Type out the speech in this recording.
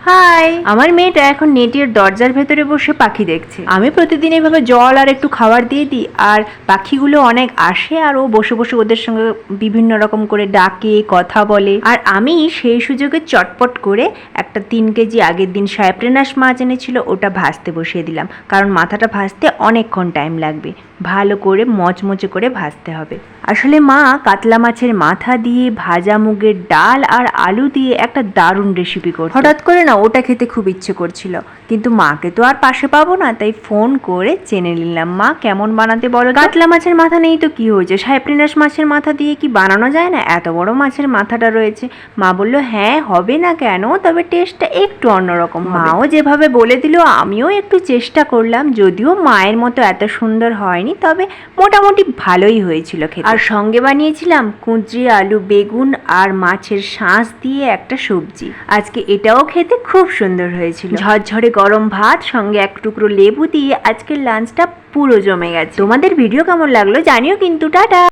High, আমার মেয়েটা এখন নেটের দরজার ভেতরে বসে পাখি দেখছে। আমি প্রতিদিন এইভাবে জল আর একটু খাবার দিয়ে দিই, আর পাখিগুলো অনেক আসে আর ও বসে বসে ওদের সঙ্গে বিভিন্ন রকম করে ডাকে, কথা বলে। আর আমি সেই সুযোগে চটপট করে একটা 3 কেজি আগের দিন সাইপ্রেনাস মাছ এনেছিল, ওটা ভাজতে বসিয়ে দিলাম, কারণ মাথাটা ভাজতে অনেকক্ষণ টাইম লাগবে। ভালো করে মচমচে করে ভাজতে হবে। আসলে মা কাতলা মাছের মাথা দিয়ে ভাজা মুগের ডাল আর আলু দিয়ে একটা দারুণ রেসিপি করত। হঠাৎ করে না ওটা খেতে খুব ইচ্ছে করছিল, কিন্তু মাকে তো আর পাশে পাবো না, তাই ফোন করে জেনে নিলাম মা কেমন বানাতে বলো। কাতলা মাছের মাথা নেই তো কি হয়েছে, সাইপ্রিনাস মাছের মাথা দিয়ে কি বানানো যায় না? এত বড় মাছের মাথাটা রয়েছে। মা বললো হ্যাঁ হবে না কেন, তবে টেস্টটা একটু অন্যরকম। মাও যেভাবে বলে দিল আমিও একটু চেষ্টা করলাম, যদিও মায়ের মতো এত সুন্দর হয়নি, তবে মোটামুটি ভালোই হয়েছিল খেতে। আর সঙ্গে বানিয়েছিলাম কুঁদরি, আলু, বেগুন আর মাছের শাঁস দিয়ে একটা সবজি। আজকে এটাও খেতে খুব সুন্দর হয়েছিল। ঝরঝরে গরম ভাত সঙ্গে এক টুকরো লেবু দিয়ে আজকের লাঞ্চটা পুরো জমে গেছে। তোমাদের ভিডিও কেমন লাগলো জানিও কিন্তু। টাটা।